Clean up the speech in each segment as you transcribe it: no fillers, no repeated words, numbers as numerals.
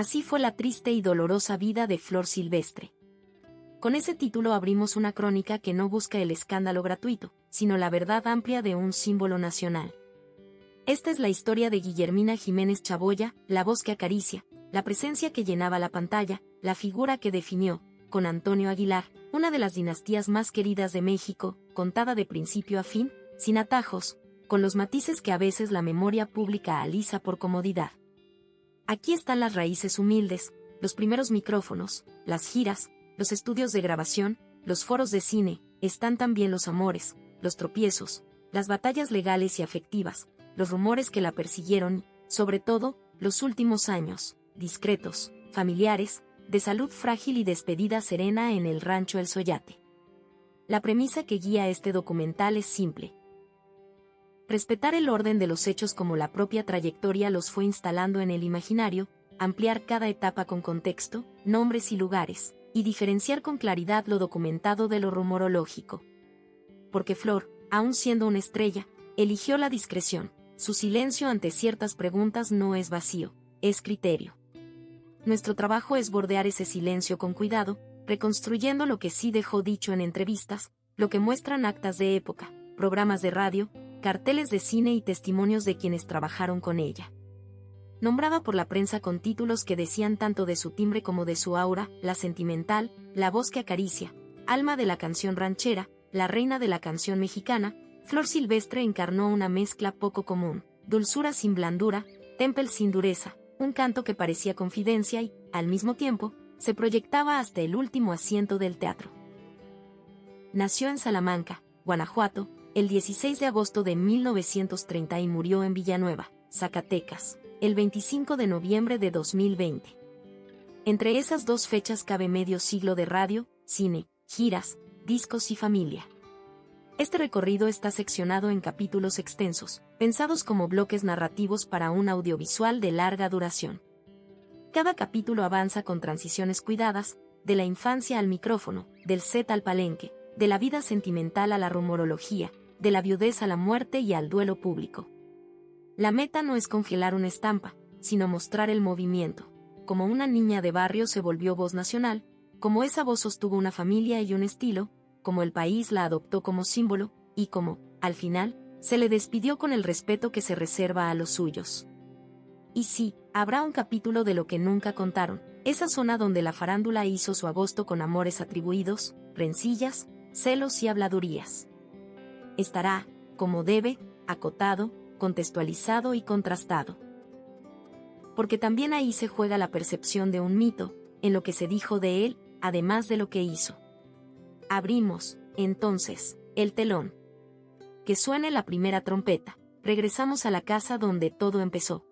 Así fue la triste y dolorosa vida de Flor Silvestre. Con ese título abrimos una crónica que no busca el escándalo gratuito, sino la verdad amplia de un símbolo nacional. Esta es la historia de Guillermina Jiménez Chaboya, la voz que acaricia, la presencia que llenaba la pantalla, la figura que definió, con Antonio Aguilar, una de las dinastías más queridas de México, contada de principio a fin, sin atajos, con los matices que a veces la memoria pública alisa por comodidad. Aquí están las raíces humildes, los primeros micrófonos, las giras, los estudios de grabación, los foros de cine, están también los amores, los tropiezos, las batallas legales y afectivas, los rumores que la persiguieron, sobre todo, los últimos años, discretos, familiares, de salud frágil y despedida serena en el rancho El Soyate. La premisa que guía este documental es simple. Respetar el orden de los hechos como la propia trayectoria los fue instalando en el imaginario, ampliar cada etapa con contexto, nombres y lugares, y diferenciar con claridad lo documentado de lo rumorológico. Porque Flor, aun siendo una estrella, eligió la discreción. Su silencio ante ciertas preguntas no es vacío, es criterio. Nuestro trabajo es bordear ese silencio con cuidado, reconstruyendo lo que sí dejó dicho en entrevistas, lo que muestran actas de época, programas de radio, carteles de cine y testimonios de quienes trabajaron con ella. Nombrada por la prensa con títulos que decían tanto de su timbre como de su aura, la sentimental, la voz que acaricia, alma de la canción ranchera, la reina de la canción mexicana, Flor Silvestre encarnó una mezcla poco común, dulzura sin blandura, temple sin dureza, un canto que parecía confidencia y, al mismo tiempo, se proyectaba hasta el último asiento del teatro. Nació en Salamanca, Guanajuato, el 16 de agosto de 1930 y murió en Villanueva, Zacatecas, el 25 de noviembre de 2020. Entre esas dos fechas cabe medio siglo de radio, cine, giras, discos y familia. Este recorrido está seccionado en capítulos extensos, pensados como bloques narrativos para un audiovisual de larga duración. Cada capítulo avanza con transiciones cuidadas, de la infancia al micrófono, del set al palenque, de la vida sentimental a la rumorología, de la viudez a la muerte y al duelo público. La meta no es congelar una estampa, sino mostrar el movimiento. Como una niña de barrio se volvió voz nacional, como esa voz sostuvo una familia y un estilo, como el país la adoptó como símbolo, y como, al final, se le despidió con el respeto que se reserva a los suyos. Y sí, habrá un capítulo de lo que nunca contaron, esa zona donde la farándula hizo su agosto con amores atribuidos, rencillas, celos y habladurías. Estará, como debe, acotado, contextualizado y contrastado. Porque también ahí se juega la percepción de un mito, en lo que se dijo de él, además de lo que hizo. Abrimos, entonces, el telón. Que suene la primera trompeta. Regresamos a la casa donde todo empezó.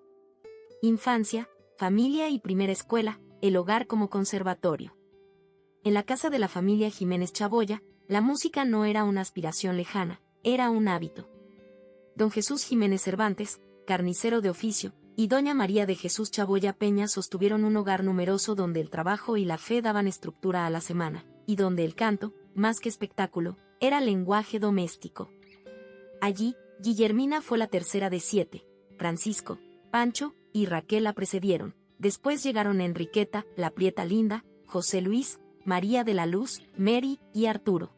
Infancia, familia y primera escuela, el hogar como conservatorio. En la casa de la familia Jiménez Chaboya, la música no era una aspiración lejana, era un hábito. Don Jesús Jiménez Cervantes, carnicero de oficio, y doña María de Jesús Chaboya Peña sostuvieron un hogar numeroso donde el trabajo y la fe daban estructura a la semana, y donde el canto, más que espectáculo, era lenguaje doméstico. Allí, Guillermina fue la tercera de 7, Francisco, Pancho y Raquel la precedieron, después llegaron Enriqueta, la prieta linda, José Luis, María de la Luz, Mary y Arturo.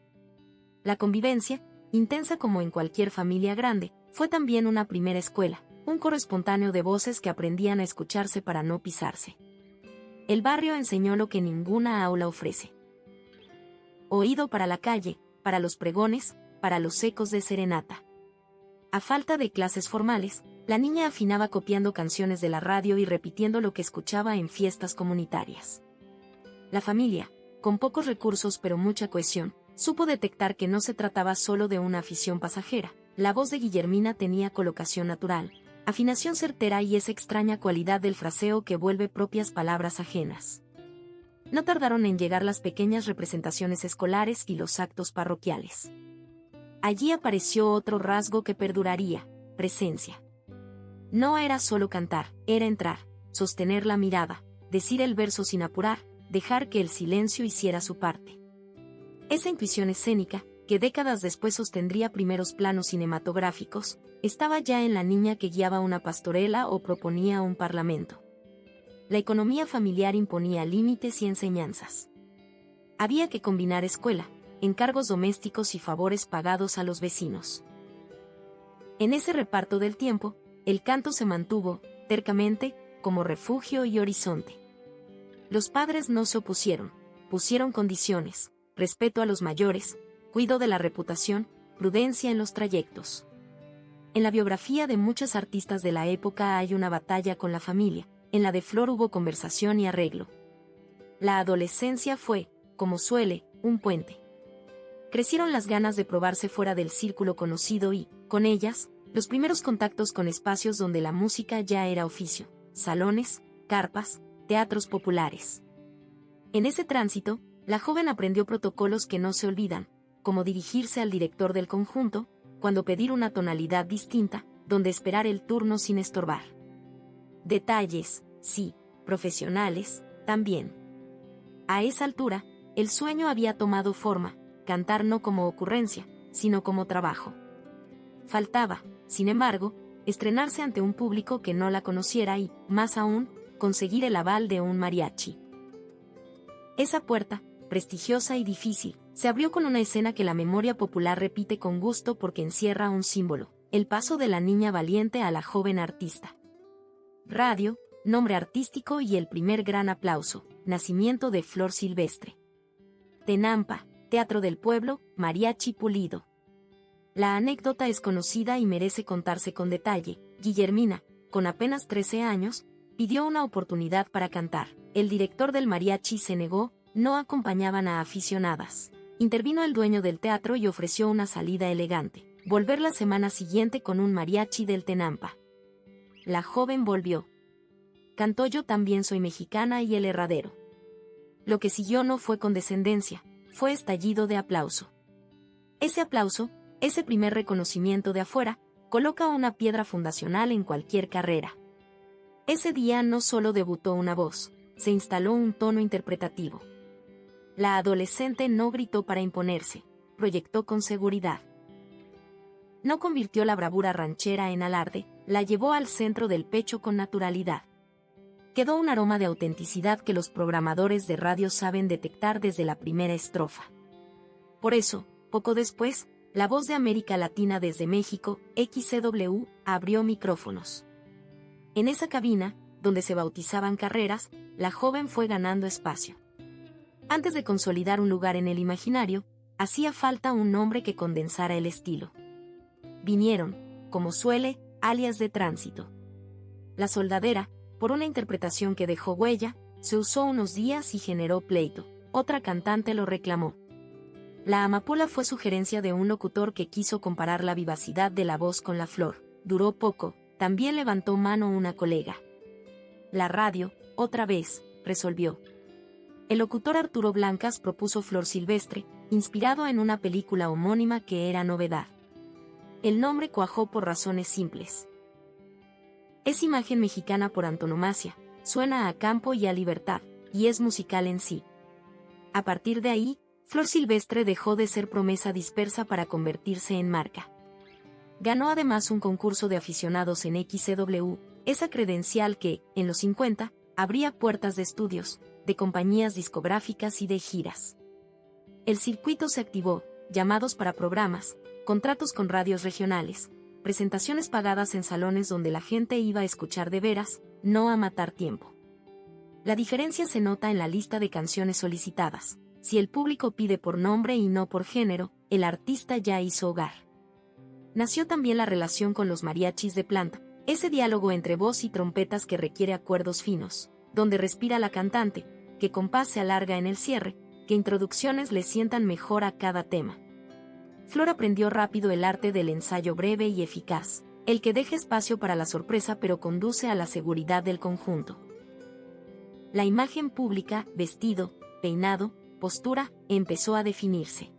La convivencia, intensa como en cualquier familia grande, fue también una primera escuela, un coro espontáneo de voces que aprendían a escucharse para no pisarse. El barrio enseñó lo que ninguna aula ofrece. Oído para la calle, para los pregones, para los ecos de serenata. A falta de clases formales, la niña afinaba copiando canciones de la radio y repitiendo lo que escuchaba en fiestas comunitarias. La familia, con pocos recursos pero mucha cohesión, supo detectar que no se trataba solo de una afición pasajera. La voz de Guillermina tenía colocación natural, afinación certera y esa extraña cualidad del fraseo que vuelve propias palabras ajenas. No tardaron en llegar las pequeñas representaciones escolares y los actos parroquiales. Allí apareció otro rasgo que perduraría: presencia. No era solo cantar, era entrar, sostener la mirada, decir el verso sin apurar, dejar que el silencio hiciera su parte. Esa intuición escénica, que décadas después sostendría primeros planos cinematográficos, estaba ya en la niña que guiaba una pastorela o proponía un parlamento. la economía familiar imponía límites y enseñanzas. Había que combinar escuela, encargos domésticos y favores pagados a los vecinos. En ese reparto del tiempo, el canto se mantuvo, tercamente, como refugio y horizonte. Los padres no se opusieron, pusieron condiciones: respeto a los mayores, cuidado de la reputación, prudencia en los trayectos. En la biografía de muchos artistas de la época hay una batalla con la familia, en la de Flor hubo conversación y arreglo. La adolescencia fue, como suele, un puente. Crecieron las ganas de probarse fuera del círculo conocido y, con ellas, los primeros contactos con espacios donde la música ya era oficio: salones, carpas, teatros populares. En ese tránsito, la joven aprendió protocolos que no se olvidan, como dirigirse al director del conjunto, cuando pedir una tonalidad distinta, donde esperar el turno sin estorbar. Detalles, sí, profesionales, también. A esa altura, el sueño había tomado forma: cantar no como ocurrencia, sino como trabajo. Faltaba, sin embargo, estrenarse ante un público que no la conociera y, más aún, conseguir el aval de un mariachi. Esa puerta, prestigiosa y difícil, se abrió con una escena que la memoria popular repite con gusto porque encierra un símbolo: el paso de la niña valiente a la joven artista. Radio, nombre artístico y el primer gran aplauso: nacimiento de Flor Silvestre. Tenampa, Teatro del Pueblo, mariachi pulido. La anécdota es conocida y merece contarse con detalle. Guillermina, con apenas 13 años, pidió una oportunidad para cantar. El director del mariachi se negó, no acompañaban a aficionadas. Intervino el dueño del teatro y ofreció una salida elegante: volver la semana siguiente con un mariachi del Tenampa. La joven volvió. Cantó Yo también soy mexicana y El Herradero. Lo que siguió no fue condescendencia, fue estallido de aplauso. Ese aplauso, ese primer reconocimiento de afuera, coloca una piedra fundacional en cualquier carrera. Ese día no solo debutó una voz, se instaló un tono interpretativo. La adolescente no gritó para imponerse, proyectó con seguridad. No convirtió la bravura ranchera en alarde, la llevó al centro del pecho con naturalidad. Quedó un aroma de autenticidad que los programadores de radio saben detectar desde la primera estrofa. Por eso, poco después, La Voz de América Latina desde México, XCW, abrió micrófonos. En esa cabina, donde se bautizaban carreras, la joven fue ganando espacio. Antes de consolidar un lugar en el imaginario, hacía falta un nombre que condensara el estilo. Vinieron, como suele, alias de tránsito. La Soldadera, por una interpretación que dejó huella, se usó unos días y generó pleito. Otra cantante lo reclamó. La Amapola fue sugerencia de un locutor que quiso comparar la vivacidad de la voz con la flor. Duró poco, también levantó mano una colega. La radio, otra vez, resolvió. El locutor Arturo Blancas propuso Flor Silvestre, inspirado en una película homónima que era novedad. El nombre cuajó por razones simples. Es imagen mexicana por antonomasia, suena a campo y a libertad, y es musical en sí. A partir de ahí, Flor Silvestre dejó de ser promesa dispersa para convertirse en marca. Ganó además un concurso de aficionados en XCW, esa credencial que, en los 50, abría puertas de estudios, de compañías discográficas y de giras. El circuito se activó, llamados para programas, contratos con radios regionales, presentaciones pagadas en salones donde la gente iba a escuchar de veras, no a matar tiempo. La diferencia se nota en la lista de canciones solicitadas. Si el público pide por nombre y no por género, el artista ya hizo hogar. Nació también la relación con los mariachis de planta, ese diálogo entre voz y trompetas que requiere acuerdos finos, donde respira la cantante, que compás se alarga en el cierre, que introducciones le sientan mejor a cada tema. Flor aprendió rápido el arte del ensayo breve y eficaz, el que deja espacio para la sorpresa pero conduce a la seguridad del conjunto. La imagen pública, vestido, peinado, postura, empezó a definirse.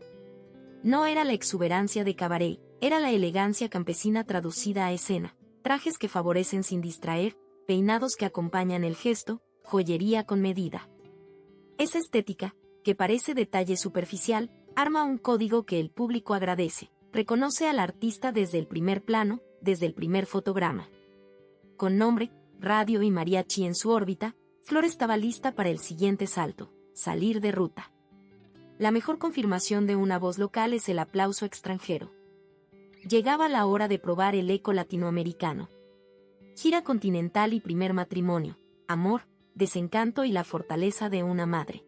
No era la exuberancia de cabaret, era la elegancia campesina traducida a escena, trajes que favorecen sin distraer, peinados que acompañan el gesto, joyería con medida. Esa estética, que parece detalle superficial, arma un código que el público agradece, reconoce al artista desde el primer plano, desde el primer fotograma. Con nombre, radio y mariachi en su órbita, Flor estaba lista para el siguiente salto, salir de ruta. La mejor confirmación de una voz local es el aplauso extranjero. Llegaba la hora de probar el eco latinoamericano. Gira continental y primer matrimonio, amor, desencanto y la fortaleza de una madre.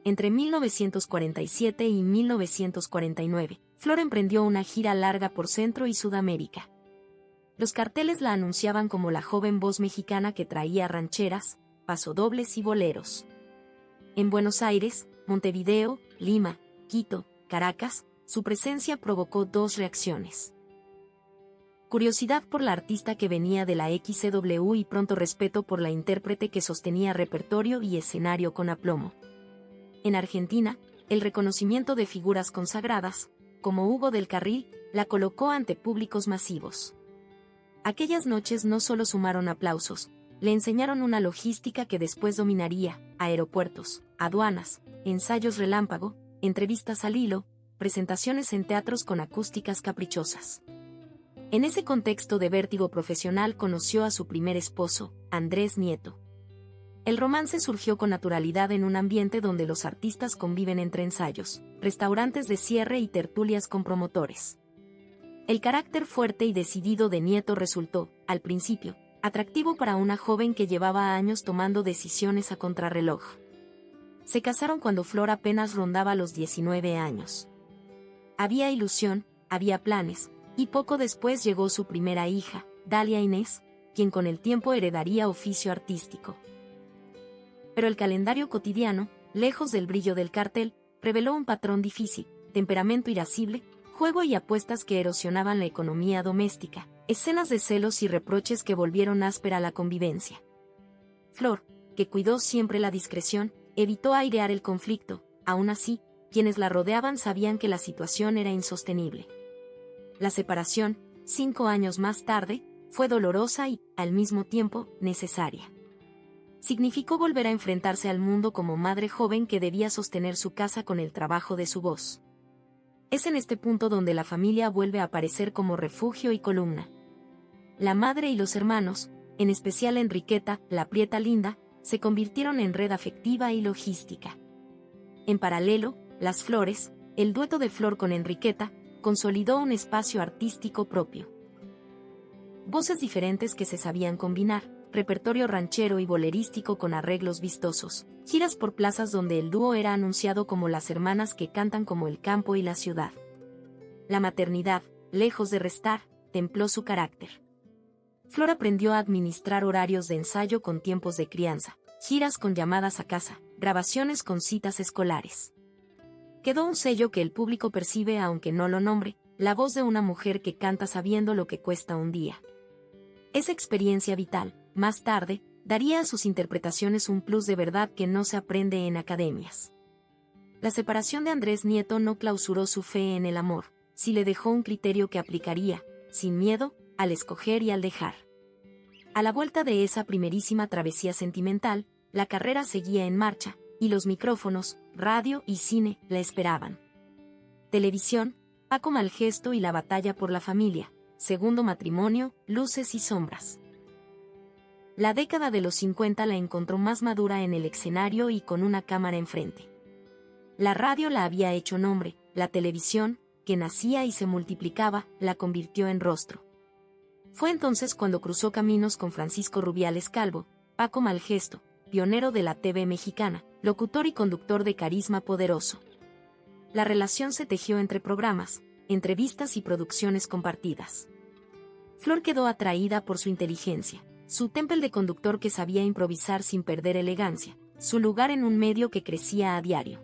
Entre 1947 y 1949, Flor emprendió una gira larga por Centro y Sudamérica. Los carteles la anunciaban como la joven voz mexicana que traía rancheras, pasodobles y boleros. En Buenos Aires, Montevideo, Lima, Quito, Caracas, su presencia provocó dos reacciones. Curiosidad por la artista que venía de la XCW y pronto respeto por la intérprete que sostenía repertorio y escenario con aplomo. En Argentina, el reconocimiento de figuras consagradas, como Hugo del Carril, la colocó ante públicos masivos. Aquellas noches no solo sumaron aplausos, le enseñaron una logística que después dominaría: aeropuertos, aduanas, ensayos relámpago, entrevistas al hilo, presentaciones en teatros con acústicas caprichosas. En ese contexto de vértigo profesional conoció a su primer esposo, Andrés Nieto. El romance surgió con naturalidad en un ambiente donde los artistas conviven entre ensayos, restaurantes de cierre y tertulias con promotores. El carácter fuerte y decidido de Nieto resultó, al principio, atractivo para una joven que llevaba años tomando decisiones a contrarreloj. Se casaron cuando Flor apenas rondaba los 19 años. Había ilusión, había planes, y poco después llegó su primera hija, Dalia Inés, quien con el tiempo heredaría oficio artístico. Pero el calendario cotidiano, lejos del brillo del cartel, reveló un patrón difícil: temperamento irascible, juego y apuestas que erosionaban la economía doméstica, escenas de celos y reproches que volvieron áspera la convivencia. Flor, que cuidó siempre la discreción, evitó airear el conflicto. Aún así, quienes la rodeaban sabían que la situación era insostenible. La separación, 5 años más tarde, fue dolorosa y, al mismo tiempo, necesaria. Significó volver a enfrentarse al mundo como madre joven que debía sostener su casa con el trabajo de su voz. Es en este punto donde la familia vuelve a aparecer como refugio y columna. La madre y los hermanos, en especial Enriqueta, la prieta linda, se convirtieron en red afectiva y logística. En paralelo, Las Flores, el dueto de Flor con Enriqueta, consolidó un espacio artístico propio. Voces diferentes que se sabían combinar, repertorio ranchero y bolerístico con arreglos vistosos, giras por plazas donde el dúo era anunciado como las hermanas que cantan como el campo y la ciudad. La maternidad, lejos de restar, templó su carácter. Flor aprendió a administrar horarios de ensayo con tiempos de crianza, giras con llamadas a casa, grabaciones con citas escolares. Quedó un sello que el público percibe aunque no lo nombre: la voz de una mujer que canta sabiendo lo que cuesta un día. Esa experiencia vital, más tarde, daría a sus interpretaciones un plus de verdad que no se aprende en academias. La separación de Andrés Nieto no clausuró su fe en el amor, sí le dejó un criterio que aplicaría, sin miedo, al escoger y al dejar. A la vuelta de esa primerísima travesía sentimental, la carrera seguía en marcha, y los micrófonos, radio y cine la esperaban. Televisión, Paco Malgesto y la batalla por la familia, segundo matrimonio, luces y sombras. La década de los 50 la encontró más madura en el escenario y con una cámara enfrente. La radio la había hecho nombre, la televisión, que nacía y se multiplicaba, la convirtió en rostro. Fue entonces cuando cruzó caminos con Francisco Rubiales Calvo, Paco Malgesto, pionero de la TV mexicana, locutor y conductor de carisma poderoso. La relación se tejió entre programas, entrevistas y producciones compartidas. Flor quedó atraída por su inteligencia, su temple de conductor que sabía improvisar sin perder elegancia, su lugar en un medio que crecía a diario.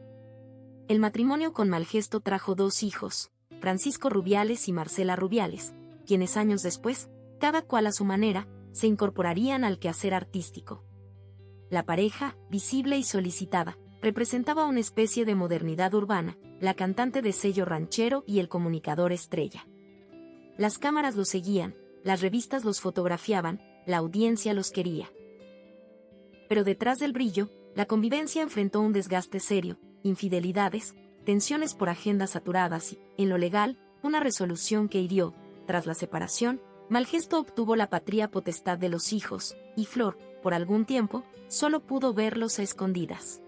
El matrimonio con Malgesto trajo 2 hijos, Francisco Rubiales y Marcela Rubiales, quienes años después, cada cual a su manera, se incorporarían al quehacer artístico. La pareja, visible y solicitada, representaba una especie de modernidad urbana, la cantante de sello ranchero y el comunicador estrella. Las cámaras los seguían, las revistas los fotografiaban, la audiencia los quería. Pero detrás del brillo, la convivencia enfrentó un desgaste serio, infidelidades, tensiones por agendas saturadas y, en lo legal, una resolución que hirió. Tras la separación, Malgesto obtuvo la patria potestad de los hijos, y Flor, por algún tiempo, solo pudo verlos a escondidas.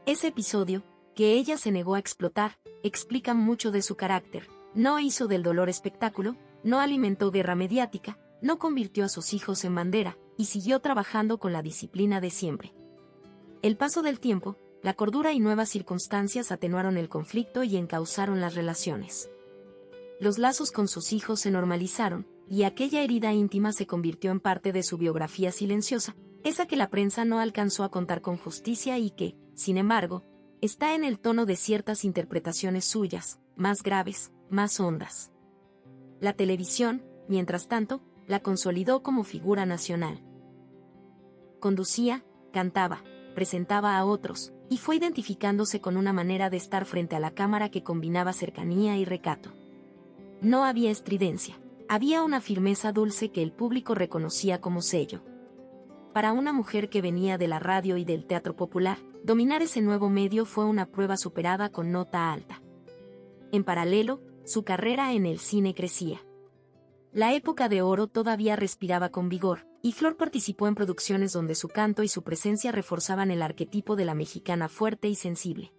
Ese episodio, que ella se negó a explotar, explica mucho de su carácter. No hizo del dolor espectáculo, no alimentó guerra mediática, no convirtió a sus hijos en bandera, y siguió trabajando con la disciplina de siempre. El paso del tiempo, la cordura y nuevas circunstancias atenuaron el conflicto y encauzaron las relaciones. Los lazos con sus hijos se normalizaron, y aquella herida íntima se convirtió en parte de su biografía silenciosa, esa que la prensa no alcanzó a contar con justicia y que, sin embargo, está en el tono de ciertas interpretaciones suyas, más graves, más hondas. La televisión, mientras tanto, la consolidó como figura nacional. Conducía, cantaba, presentaba a otros, y fue identificándose con una manera de estar frente a la cámara que combinaba cercanía y recato. No había estridencia, había una firmeza dulce que el público reconocía como sello. Para una mujer que venía de la radio y del teatro popular, dominar ese nuevo medio fue una prueba superada con nota alta. En paralelo, su carrera en el cine crecía. La época de oro todavía respiraba con vigor, y Flor participó en producciones donde su canto y su presencia reforzaban el arquetipo de la mexicana fuerte y sensible.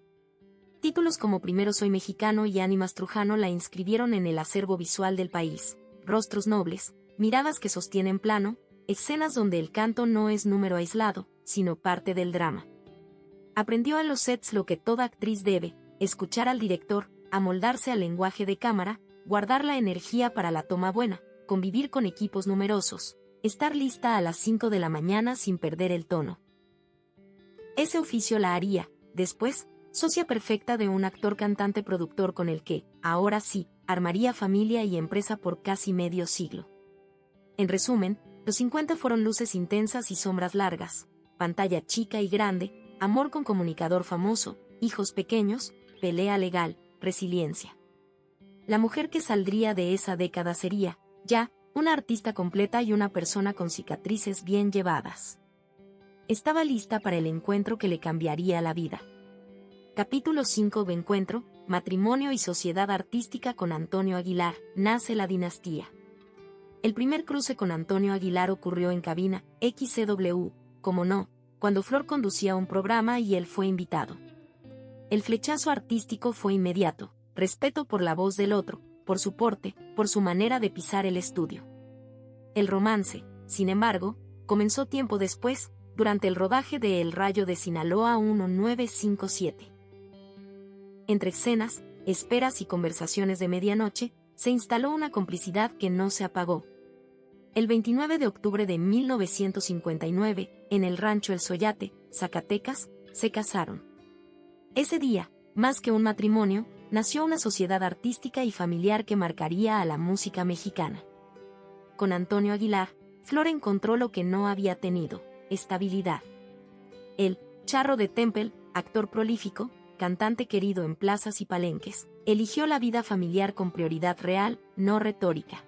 Títulos como Primero soy mexicano y Ánimas Trujano la inscribieron en el acervo visual del país. Rostros nobles, miradas que sostienen plano, escenas donde el canto no es número aislado, sino parte del drama. Aprendió en los sets lo que toda actriz debe, escuchar al director, amoldarse al lenguaje de cámara, guardar la energía para la toma buena, convivir con equipos numerosos, estar lista a las 5 de la mañana sin perder el tono. Ese oficio la haría, después, socia perfecta de un actor cantante productor con el que, ahora sí, armaría familia y empresa por casi medio siglo. En resumen, los 50 fueron luces intensas y sombras largas, pantalla chica y grande, amor con comunicador famoso, hijos pequeños, pelea legal, resiliencia. La mujer que saldría de esa década sería, ya, una artista completa y una persona con cicatrices bien llevadas. Estaba lista para el encuentro que le cambiaría la vida. Capítulo 5 de Encuentro, matrimonio y sociedad artística con Antonio Aguilar, nace la dinastía. El primer cruce con Antonio Aguilar ocurrió en cabina, XCW, como no, cuando Flor conducía un programa y él fue invitado. El flechazo artístico fue inmediato, respeto por la voz del otro, por su porte, por su manera de pisar el estudio. El romance, sin embargo, comenzó tiempo después, durante el rodaje de El Rayo de Sinaloa 1957. Entre escenas, esperas y conversaciones de medianoche, se instaló una complicidad que no se apagó. El 29 de octubre de 1959, en el rancho El Soyate, Zacatecas, se casaron. Ese día, más que un matrimonio, nació una sociedad artística y familiar que marcaría a la música mexicana. Con Antonio Aguilar, Flor encontró lo que no había tenido: estabilidad. El charro de Temple, actor prolífico, cantante querido en plazas y palenques, eligió la vida familiar con prioridad real, no retórica.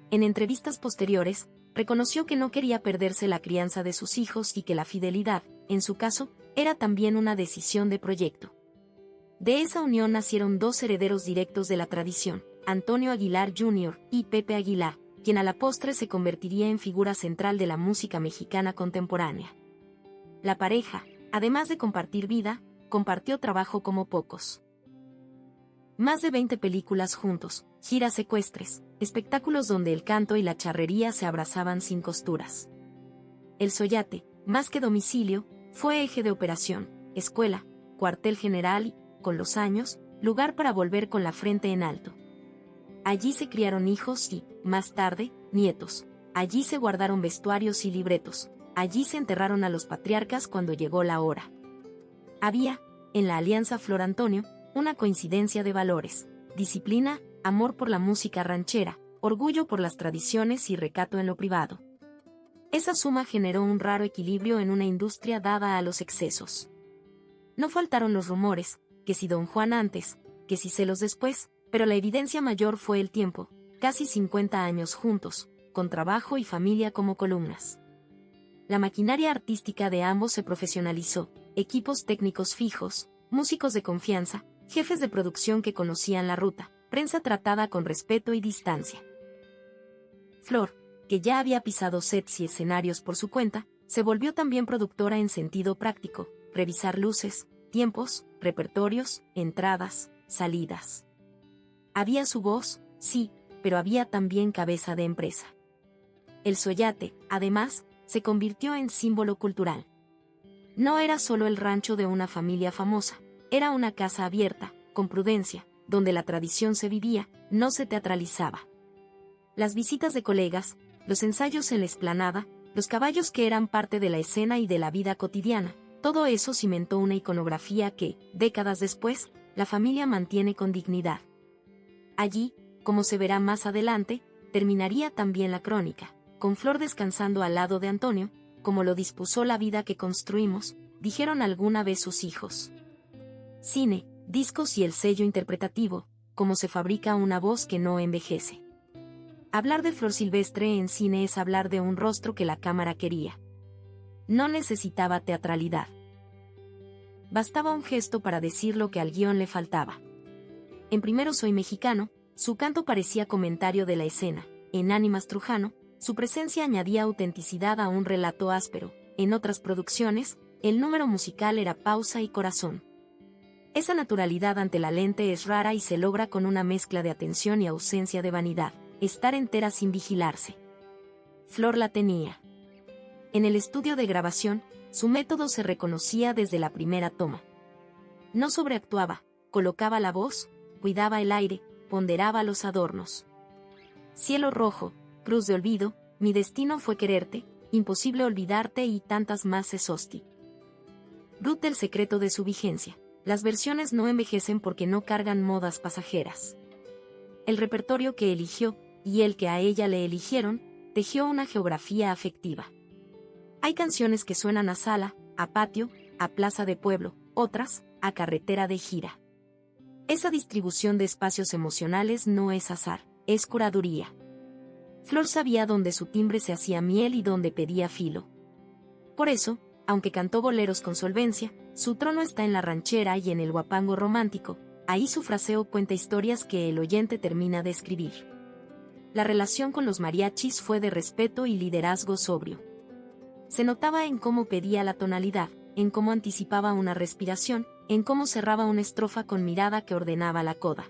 En entrevistas posteriores, reconoció que no quería perderse la crianza de sus hijos y que la fidelidad, en su caso, era también una decisión de proyecto. De esa unión nacieron dos herederos directos de la tradición, Antonio Aguilar Jr. y Pepe Aguilar, quien a la postre se convertiría en figura central de la música mexicana contemporánea. La pareja, además de compartir vida, compartió trabajo como pocos. Más de 20 películas juntos, giras ecuestres, espectáculos donde el canto y la charrería se abrazaban sin costuras. El Soyate, más que domicilio, fue eje de operación, escuela, cuartel general y, con los años, lugar para volver con la frente en alto. Allí se criaron hijos y, más tarde, nietos. Allí se guardaron vestuarios y libretos. Allí se enterraron a los patriarcas cuando llegó la hora. Había, en la alianza Flor Antonio, una coincidencia de valores: disciplina, amor por la música ranchera, orgullo por las tradiciones y recato en lo privado. Esa suma generó un raro equilibrio en una industria dada a los excesos. No faltaron los rumores, que si Don Juan antes, que si celos después, pero la evidencia mayor fue el tiempo, casi 50 años juntos, con trabajo y familia como columnas. La maquinaria artística de ambos se profesionalizó, equipos técnicos fijos, músicos de confianza, jefes de producción que conocían la ruta, prensa tratada con respeto y distancia. Flor, que ya había pisado sets y escenarios por su cuenta, Se volvió también productora en sentido práctico, revisar luces, tiempos, repertorios, entradas, salidas. Había su voz, sí, pero había también cabeza de empresa. El Soyate, además, se convirtió en símbolo cultural. No era solo el rancho de una familia famosa, era una casa abierta, con prudencia, donde la tradición se vivía, no se teatralizaba. Las visitas de colegas, los ensayos en la explanada, los caballos que eran parte de la escena y de la vida cotidiana, todo eso cimentó una iconografía que, décadas después, la familia mantiene con dignidad. Allí, como se verá más adelante, terminaría también la crónica, con Flor descansando al lado de Antonio, como lo dispuso la vida que construimos, dijeron alguna vez sus hijos. Cine, discos y el sello interpretativo, como se fabrica una voz que no envejece. Hablar de Flor Silvestre en cine es hablar de un rostro que la cámara quería. No necesitaba teatralidad. Bastaba un gesto para decir lo que al guión le faltaba. En Primero soy mexicano, su canto parecía comentario de la escena. En Ánimas Trujano, su presencia añadía autenticidad a un relato áspero. En otras producciones, el número musical era pausa y corazón. Esa naturalidad ante la lente es rara y se logra con una mezcla de atención y ausencia de vanidad, estar entera sin vigilarse. Flor la tenía. En el estudio de grabación, su método se reconocía desde la primera toma. No sobreactuaba, colocaba la voz, cuidaba el aire, ponderaba los adornos. Cielo rojo, cruz de olvido, mi destino fue quererte, imposible olvidarte y tantas más Esosti. Ruth el secreto de su vigencia. Las versiones no envejecen porque no cargan modas pasajeras. El repertorio que eligió, y el que a ella le eligieron, tejió una geografía afectiva. Hay canciones que suenan a sala, a patio, a plaza de pueblo, otras, a carretera de gira. Esa distribución de espacios emocionales no es azar, es curaduría. Flor sabía dónde su timbre se hacía miel y dónde pedía filo. Por eso, aunque cantó boleros con solvencia, su trono está en la ranchera y en el guapango romántico, ahí su fraseo cuenta historias que el oyente termina de escribir. La relación con los mariachis fue de respeto y liderazgo sobrio. Se notaba en cómo pedía la tonalidad, en cómo anticipaba una respiración, en cómo cerraba una estrofa con mirada que ordenaba la coda.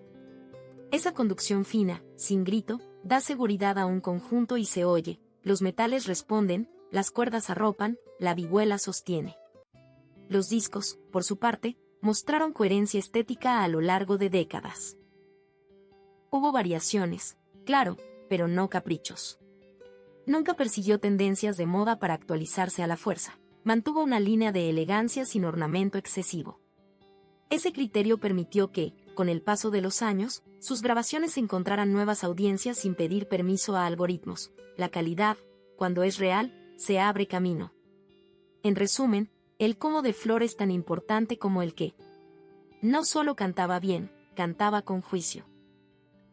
Esa conducción fina, sin grito, da seguridad a un conjunto y se oye, los metales responden, las cuerdas arropan, la vihuela sostiene. Los discos, por su parte, mostraron coherencia estética a lo largo de décadas. Hubo variaciones, claro, pero no caprichos. Nunca persiguió tendencias de moda para actualizarse a la fuerza. Mantuvo una línea de elegancia sin ornamento excesivo. Ese criterio permitió que, con el paso de los años, sus grabaciones encontraran nuevas audiencias sin pedir permiso a algoritmos. La calidad, cuando es real, se abre camino. En resumen, el cómo de Flor es tan importante como el qué. No solo cantaba bien, cantaba con juicio.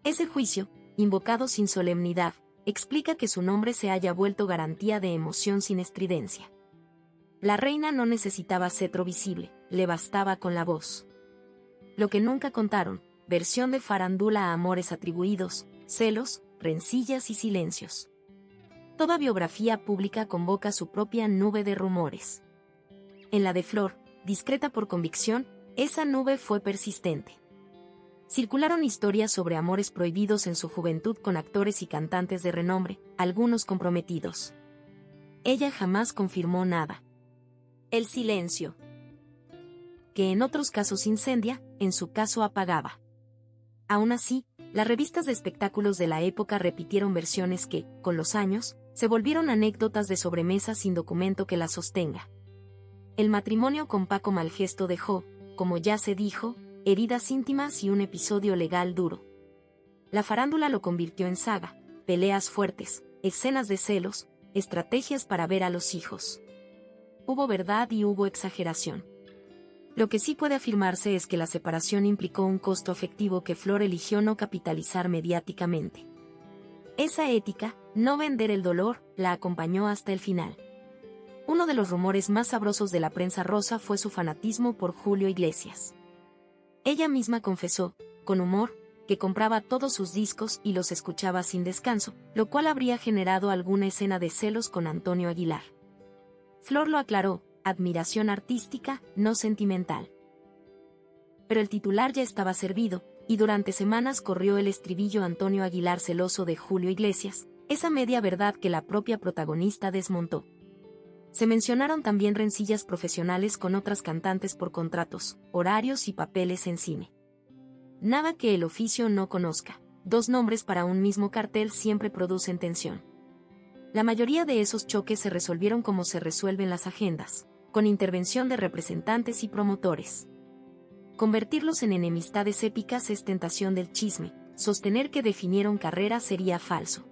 Ese juicio, invocado sin solemnidad, explica que su nombre se haya vuelto garantía de emoción sin estridencia. La reina no necesitaba cetro visible, le bastaba con la voz. Lo que nunca contaron, versión de farándula a amores atribuidos, celos, rencillas y silencios. Toda biografía pública convoca su propia nube de rumores. En la de Flor, discreta por convicción, esa nube fue persistente. Circularon historias sobre amores prohibidos en su juventud con actores y cantantes de renombre, algunos comprometidos. Ella jamás confirmó nada. El silencio, que en otros casos incendia, en su caso apagaba. Aún así, las revistas de espectáculos de la época repitieron versiones que, con los años, se volvieron anécdotas de sobremesa sin documento que las sostenga. El matrimonio con Paco Malgesto dejó, como ya se dijo, heridas íntimas y un episodio legal duro. La farándula lo convirtió en saga, peleas fuertes, escenas de celos, estrategias para ver a los hijos. Hubo verdad y hubo exageración. Lo que sí puede afirmarse es que la separación implicó un costo afectivo que Flor eligió no capitalizar mediáticamente. Esa ética, no vender el dolor, la acompañó hasta el final. Uno de los rumores más sabrosos de la prensa rosa fue su fanatismo por Julio Iglesias. Ella misma confesó, con humor, que compraba todos sus discos y los escuchaba sin descanso, lo cual habría generado alguna escena de celos con Antonio Aguilar. Flor lo aclaró: admiración artística, no sentimental. Pero el titular ya estaba servido, y durante semanas corrió el estribillo Antonio Aguilar celoso de Julio Iglesias, esa media verdad que la propia protagonista desmontó. Se mencionaron también rencillas profesionales con otras cantantes por contratos, horarios y papeles en cine. Nada que el oficio no conozca. Dos nombres para un mismo cartel siempre producen tensión. La mayoría de esos choques se resolvieron como se resuelven las agendas, con intervención de representantes y promotores. Convertirlos en enemistades épicas es tentación del chisme, sostener que definieron carrera sería falso.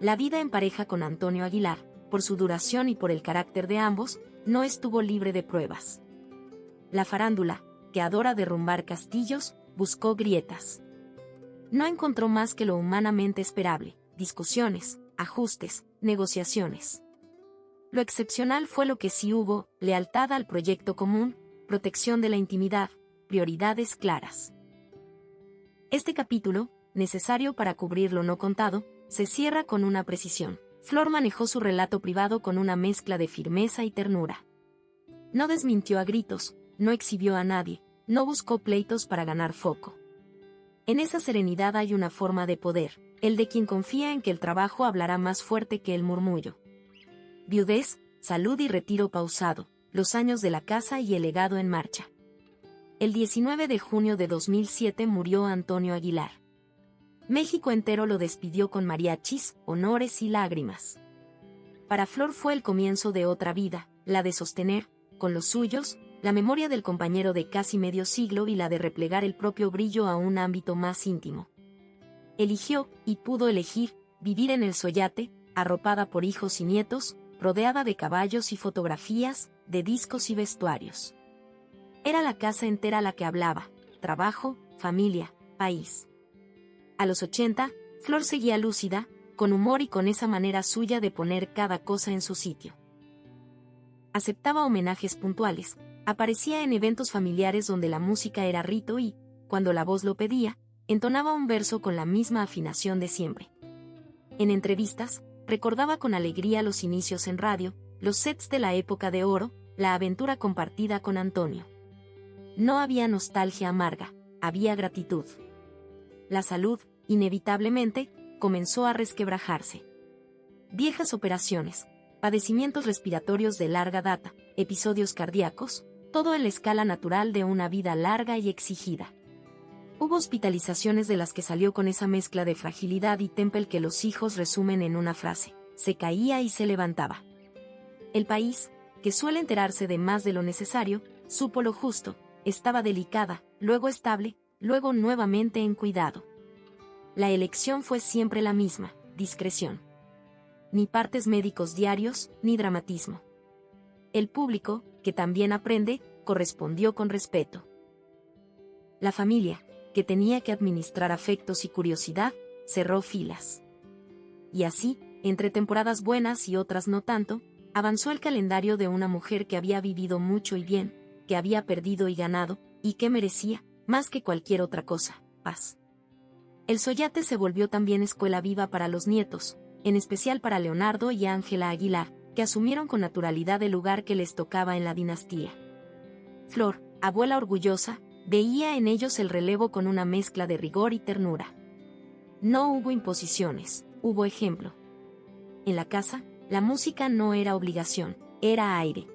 La vida en pareja con Antonio Aguilar, por su duración y por el carácter de ambos, no estuvo libre de pruebas. La farándula, que adora derrumbar castillos, buscó grietas. No encontró más que lo humanamente esperable: discusiones, ajustes, negociaciones. Lo excepcional fue lo que sí hubo: lealtad al proyecto común, protección de la intimidad, prioridades claras. Este capítulo, necesario para cubrir lo no contado, se cierra con una precisión. Flor manejó su relato privado con una mezcla de firmeza y ternura. No desmintió a gritos, no exhibió a nadie, no buscó pleitos para ganar foco. En esa serenidad hay una forma de poder, el de quien confía en que el trabajo hablará más fuerte que el murmullo. Viudez, salud y retiro pausado, los años de la casa y el legado en marcha. El 19 de junio de 2007 murió Antonio Aguilar. México entero lo despidió con mariachis, honores y lágrimas. Para Flor fue el comienzo de otra vida, la de sostener, con los suyos, la memoria del compañero de casi medio siglo y la de replegar el propio brillo a un ámbito más íntimo. Eligió, y pudo elegir, vivir en el Soyate, arropada por hijos y nietos, rodeada de caballos y fotografías, de discos y vestuarios. Era la casa entera la que hablaba: trabajo, familia, país. A los 80, Flor seguía lúcida, con humor y con esa manera suya de poner cada cosa en su sitio. Aceptaba homenajes puntuales, aparecía en eventos familiares donde la música era rito y, cuando la voz lo pedía, entonaba un verso con la misma afinación de siempre. En entrevistas, recordaba con alegría los inicios en radio, los sets de la época de oro, la aventura compartida con Antonio. No había nostalgia amarga, había gratitud. La salud, inevitablemente, comenzó a resquebrajarse. Viejas operaciones, padecimientos respiratorios de larga data, episodios cardíacos, todo en la escala natural de una vida larga y exigida. Hubo hospitalizaciones de las que salió con esa mezcla de fragilidad y temple que los hijos resumen en una frase: se caía y se levantaba. El país, que suele enterarse de más de lo necesario, supo lo justo: estaba delicada, luego estable, luego nuevamente en cuidado. La elección fue siempre la misma: discreción. Ni partes médicos diarios, ni dramatismo. El público, que también aprende, correspondió con respeto. La familia, que tenía que administrar afectos y curiosidad, cerró filas. Y así, entre temporadas buenas y otras no tanto, avanzó el calendario de una mujer que había vivido mucho y bien, que había perdido y ganado, y que merecía, más que cualquier otra cosa, paz. El Soyate se volvió también escuela viva para los nietos, en especial para Leonardo y Ángela Aguilar, que asumieron con naturalidad el lugar que les tocaba en la dinastía. Flor, abuela orgullosa, veía en ellos el relevo con una mezcla de rigor y ternura. No hubo imposiciones, hubo ejemplo. En la casa, la música no era obligación, era aire.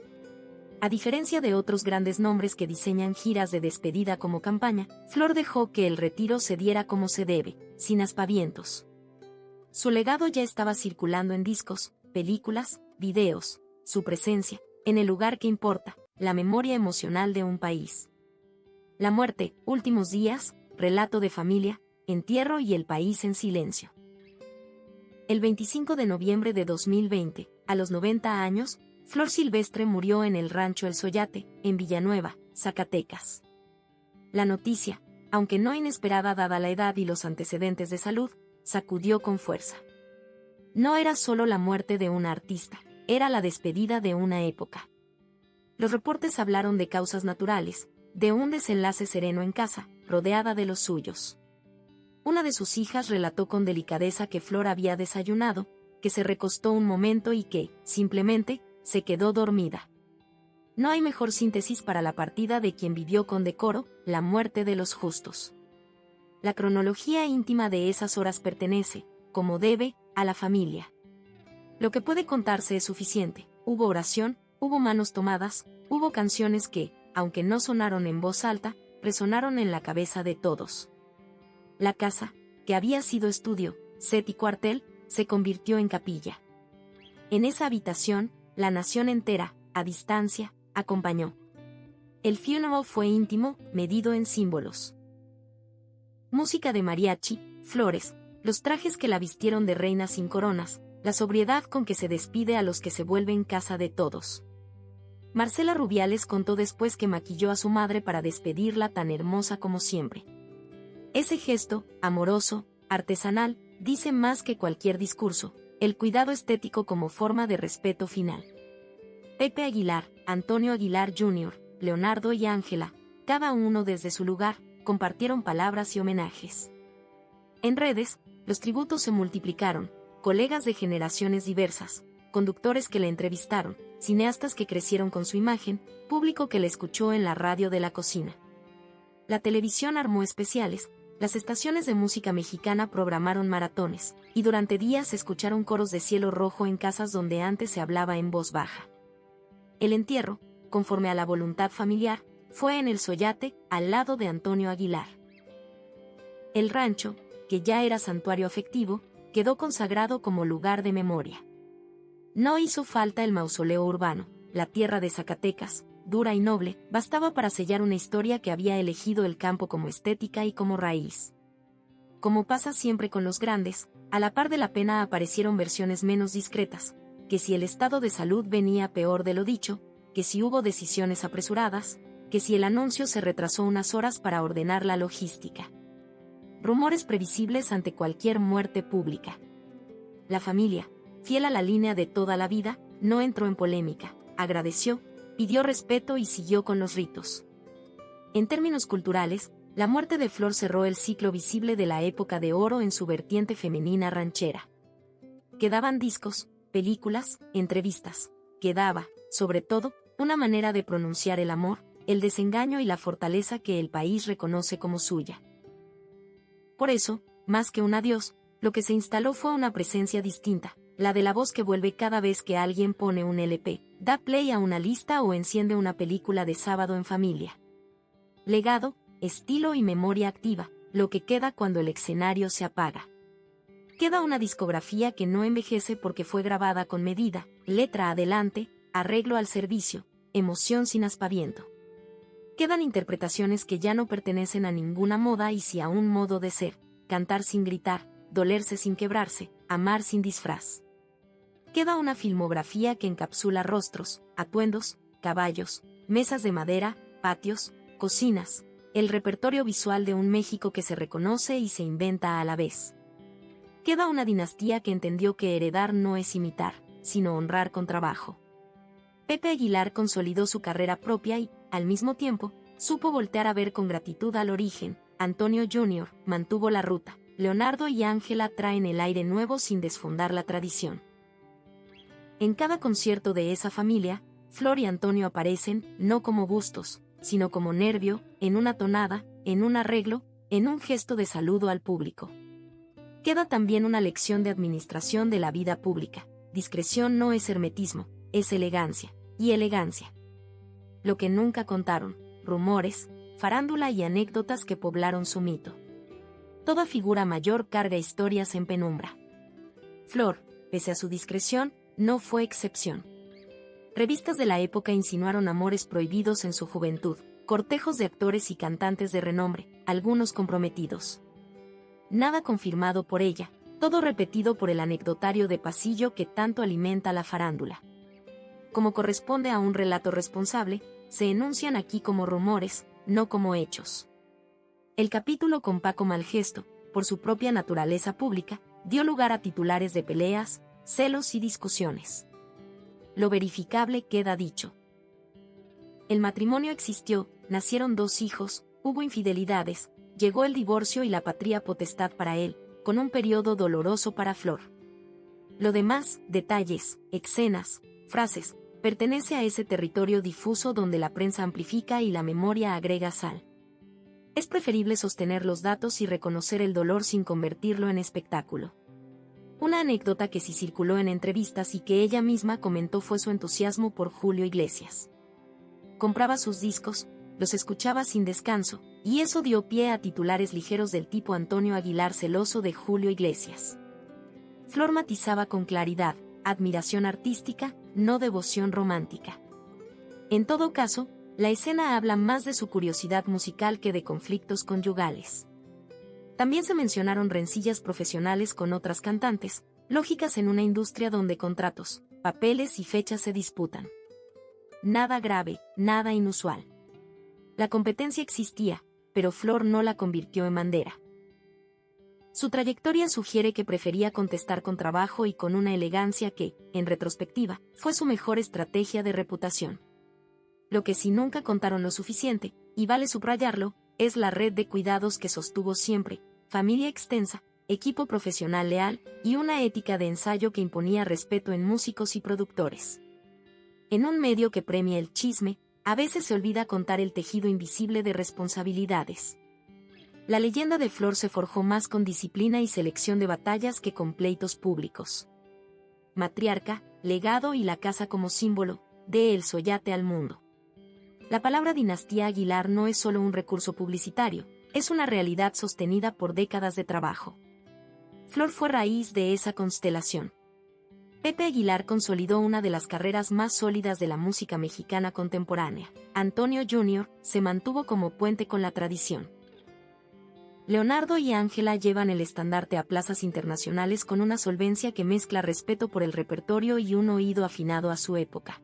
A diferencia de otros grandes nombres que diseñan giras de despedida como campaña, Flor dejó que el retiro se diera como se debe, sin aspavientos. Su legado ya estaba circulando en discos, películas, videos, su presencia, en el lugar que importa, la memoria emocional de un país. La muerte, últimos días, relato de familia, entierro y el país en silencio. El 25 de noviembre de 2020, a los 90 años, Flor Silvestre murió en el rancho El Soyate, en Villanueva, Zacatecas. La noticia, aunque no inesperada dada la edad y los antecedentes de salud, sacudió con fuerza. No era solo la muerte de una artista, era la despedida de una época. Los reportes hablaron de causas naturales, de un desenlace sereno en casa, rodeada de los suyos. Una de sus hijas relató con delicadeza que Flor había desayunado, que se recostó un momento y que, simplemente, se quedó dormida. No hay mejor síntesis para la partida de quien vivió con decoro, la muerte de los justos. La cronología íntima de esas horas pertenece, como debe, a la familia. Lo que puede contarse es suficiente. Hubo oración, hubo manos tomadas, hubo canciones que, aunque no sonaron en voz alta, resonaron en la cabeza de todos. La casa, que había sido estudio, set y cuartel, se convirtió en capilla. En esa habitación, la nación entera, a distancia, acompañó. El funeral fue íntimo, medido en símbolos. Música de mariachi, flores, los trajes que la vistieron de reina sin coronas, la sobriedad con que se despide a los que se vuelven casa de todos. Marcela Rubiales contó después que maquilló a su madre para despedirla tan hermosa como siempre. Ese gesto, amoroso, artesanal, dice más que cualquier discurso, el cuidado estético como forma de respeto final. Pepe Aguilar, Antonio Aguilar Jr., Leonardo y Ángela, cada uno desde su lugar, compartieron palabras y homenajes. En redes, los tributos se multiplicaron, colegas de generaciones diversas, conductores que le entrevistaron, cineastas que crecieron con su imagen, público que le escuchó en la radio de la cocina. La televisión armó especiales, las estaciones de música mexicana programaron maratones, y durante días se escucharon coros de Cielo Rojo en casas donde antes se hablaba en voz baja. El entierro, conforme a la voluntad familiar, fue en el Soyate, al lado de Antonio Aguilar. El rancho, que ya era santuario afectivo, quedó consagrado como lugar de memoria. No hizo falta el mausoleo urbano, la tierra de Zacatecas, dura y noble, bastaba para sellar una historia que había elegido el campo como estética y como raíz. Como pasa siempre con los grandes, a la par de la pena aparecieron versiones menos discretas, que si el estado de salud venía peor de lo dicho, que si hubo decisiones apresuradas, que si el anuncio se retrasó unas horas para ordenar la logística. Rumores previsibles ante cualquier muerte pública. La familia, fiel a la línea de toda la vida, no entró en polémica, agradeció, pidió respeto y siguió con los ritos. En términos culturales, la muerte de Flor cerró el ciclo visible de la época de oro en su vertiente femenina ranchera. Quedaban discos, películas, entrevistas. Quedaba, sobre todo, una manera de pronunciar el amor, el desengaño y la fortaleza que el país reconoce como suya. Por eso, más que un adiós, lo que se instaló fue una presencia distinta, la de la voz que vuelve cada vez que alguien pone un LP, da play a una lista o enciende una película de sábado en familia. Legado, estilo y memoria activa, lo que queda cuando el escenario se apaga. Queda una discografía que no envejece porque fue grabada con medida, letra adelante, arreglo al servicio, emoción sin aspaviento. Quedan interpretaciones que ya no pertenecen a ninguna moda y sí a un modo de ser, cantar sin gritar, dolerse sin quebrarse, amar sin disfraz. Queda una filmografía que encapsula rostros, atuendos, caballos, mesas de madera, patios, cocinas, el repertorio visual de un México que se reconoce y se inventa a la vez. Queda una dinastía que entendió que heredar no es imitar, sino honrar con trabajo. Pepe Aguilar consolidó su carrera propia y, al mismo tiempo, supo voltear a ver con gratitud al origen. Antonio Jr. mantuvo la ruta. Leonardo y Ángela traen el aire nuevo sin desfondar la tradición. En cada concierto de esa familia, Flor y Antonio aparecen, no como bustos, sino como nervio, en una tonada, en un arreglo, en un gesto de saludo al público. Queda también una lección de administración de la vida pública. Discreción no es hermetismo, es elegancia, y elegancia. Lo que nunca contaron, rumores, farándula y anécdotas que poblaron su mito. Toda figura mayor carga historias en penumbra. Flor, pese a su discreción, no fue excepción. Revistas de la época insinuaron amores prohibidos en su juventud, cortejos de actores y cantantes de renombre, algunos comprometidos. Nada confirmado por ella, todo repetido por el anecdotario de pasillo que tanto alimenta la farándula. Como corresponde a un relato responsable, se enuncian aquí como rumores, no como hechos. El capítulo con Paco Malgesto, por su propia naturaleza pública, dio lugar a titulares de peleas, celos y discusiones. Lo verificable queda dicho. El matrimonio existió, nacieron 2 hijos, hubo infidelidades, llegó el divorcio y la patria potestad para él, con un periodo doloroso para Flor. Lo demás, detalles, escenas, frases, Pertenece a ese territorio difuso donde la prensa amplifica y la memoria agrega sal. Es preferible sostener los datos y reconocer el dolor sin convertirlo en espectáculo. Una anécdota que sí circuló en entrevistas y que ella misma comentó fue su entusiasmo por Julio Iglesias. Compraba sus discos, los escuchaba sin descanso, y eso dio pie a titulares ligeros del tipo Antonio Aguilar celoso de Julio Iglesias. Flor matizaba con claridad, admiración artística, no devoción romántica. En todo caso, la escena habla más de su curiosidad musical que de conflictos conyugales. También se mencionaron rencillas profesionales con otras cantantes, lógicas en una industria donde contratos, papeles y fechas se disputan. Nada grave, nada inusual. La competencia existía, pero Flor no la convirtió en bandera. Su trayectoria sugiere que prefería contestar con trabajo y con una elegancia que, en retrospectiva, fue su mejor estrategia de reputación. Lo que sí nunca contaron lo suficiente, y vale subrayarlo, es la red de cuidados que sostuvo siempre, familia extensa, equipo profesional leal y una ética de ensayo que imponía respeto en músicos y productores. En un medio que premia el chisme, a veces se olvida contar el tejido invisible de responsabilidades. La leyenda de Flor se forjó más con disciplina y selección de batallas que con pleitos públicos. Matriarca, legado y la casa como símbolo, de El Soyate al mundo. La palabra dinastía Aguilar no es solo un recurso publicitario, es una realidad sostenida por décadas de trabajo. Flor fue raíz de esa constelación. Pepe Aguilar consolidó una de las carreras más sólidas de la música mexicana contemporánea. Antonio Jr. se mantuvo como puente con la tradición. Leonardo y Ángela llevan el estandarte a plazas internacionales con una solvencia que mezcla respeto por el repertorio y un oído afinado a su época.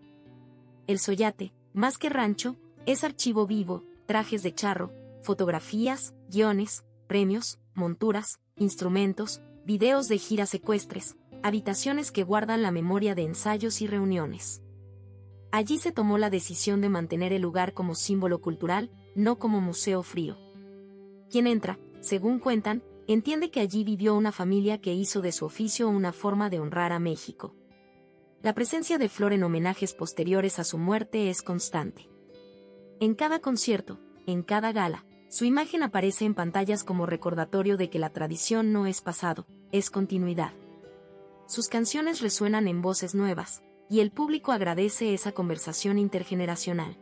El Soyate, más que rancho, es archivo vivo, trajes de charro, fotografías, guiones, premios, monturas, instrumentos, videos de giras ecuestres, habitaciones que guardan la memoria de ensayos y reuniones. Allí se tomó la decisión de mantener el lugar como símbolo cultural, no como museo frío. Quien entra, según cuentan, entiende que allí vivió una familia que hizo de su oficio una forma de honrar a México. La presencia de Flor en homenajes posteriores a su muerte es constante. En cada concierto, en cada gala, su imagen aparece en pantallas como recordatorio de que la tradición no es pasado, es continuidad. Sus canciones resuenan en voces nuevas, y el público agradece esa conversación intergeneracional.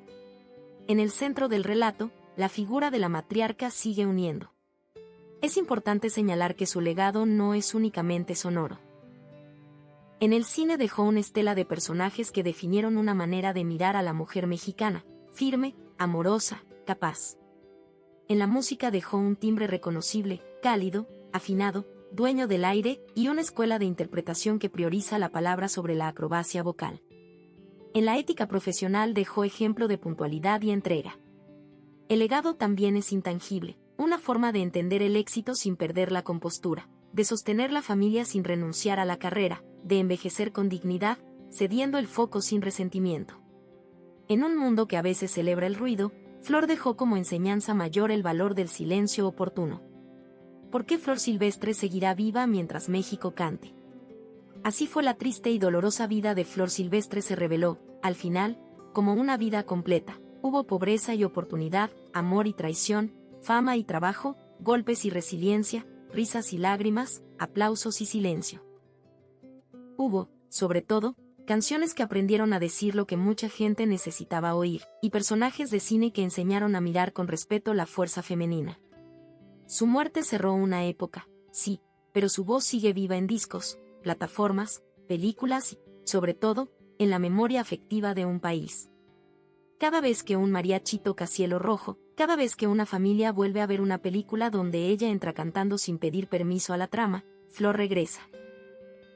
En el centro del relato, la figura de la matriarca sigue uniendo. Es importante señalar que su legado no es únicamente sonoro. En el cine dejó una estela de personajes que definieron una manera de mirar a la mujer mexicana, firme, amorosa, capaz. En la música dejó un timbre reconocible, cálido, afinado, dueño del aire y una escuela de interpretación que prioriza la palabra sobre la acrobacia vocal. En la ética profesional dejó ejemplo de puntualidad y entrega. El legado también es intangible, una forma de entender el éxito sin perder la compostura, de sostener la familia sin renunciar a la carrera, de envejecer con dignidad, cediendo el foco sin resentimiento. En un mundo que a veces celebra el ruido, Flor dejó como enseñanza mayor el valor del silencio oportuno. ¿Por qué Flor Silvestre seguirá viva mientras México cante? Así fue la triste y dolorosa vida de Flor Silvestre se reveló, al final, como una vida completa. Hubo pobreza y oportunidad, amor y traición, fama y trabajo, golpes y resiliencia, risas y lágrimas, aplausos y silencio. Hubo, sobre todo, canciones que aprendieron a decir lo que mucha gente necesitaba oír, y personajes de cine que enseñaron a mirar con respeto la fuerza femenina. Su muerte cerró una época, sí, pero su voz sigue viva en discos, plataformas, películas y, sobre todo, en la memoria afectiva de un país. Cada vez que un mariachi toca Cielo Rojo, cada vez que una familia vuelve a ver una película donde ella entra cantando sin pedir permiso a la trama, Flor regresa.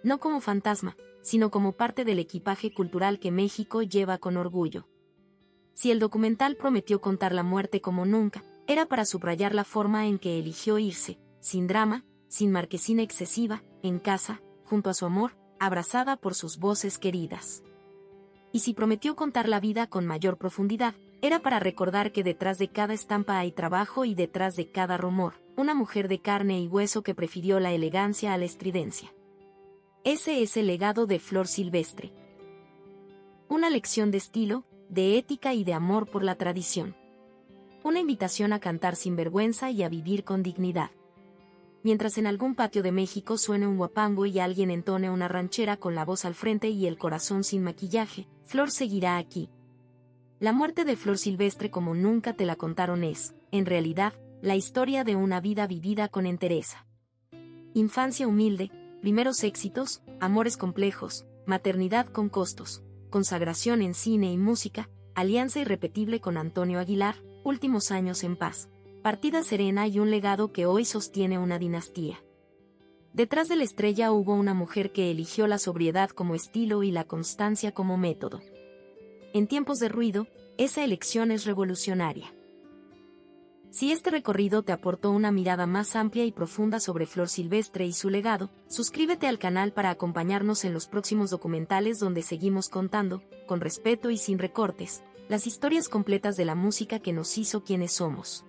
No como fantasma, sino como parte del equipaje cultural que México lleva con orgullo. Si el documental prometió contar la muerte como nunca, era para subrayar la forma en que eligió irse, sin drama, sin marquesina excesiva, en casa, junto a su amor, abrazada por sus voces queridas. Y si prometió contar la vida con mayor profundidad, era para recordar que detrás de cada estampa hay trabajo y detrás de cada rumor, una mujer de carne y hueso que prefirió la elegancia a la estridencia. Ese es el legado de Flor Silvestre. Una lección de estilo, de ética y de amor por la tradición. Una invitación a cantar sin vergüenza y a vivir con dignidad. Mientras en algún patio de México suene un guapango y alguien entone una ranchera con la voz al frente y el corazón sin maquillaje, Flor seguirá aquí. La muerte de Flor Silvestre como nunca te la contaron es, en realidad, la historia de una vida vivida con entereza. Infancia humilde, primeros éxitos, amores complejos, maternidad con costos, consagración en cine y música, alianza irrepetible con Antonio Aguilar, últimos años en paz, partida serena y un legado que hoy sostiene una dinastía. Detrás de la estrella hubo una mujer que eligió la sobriedad como estilo y la constancia como método. En tiempos de ruido, esa elección es revolucionaria. Si este recorrido te aportó una mirada más amplia y profunda sobre Flor Silvestre y su legado, suscríbete al canal para acompañarnos en los próximos documentales donde seguimos contando, con respeto y sin recortes, las historias completas de la música que nos hizo quienes somos.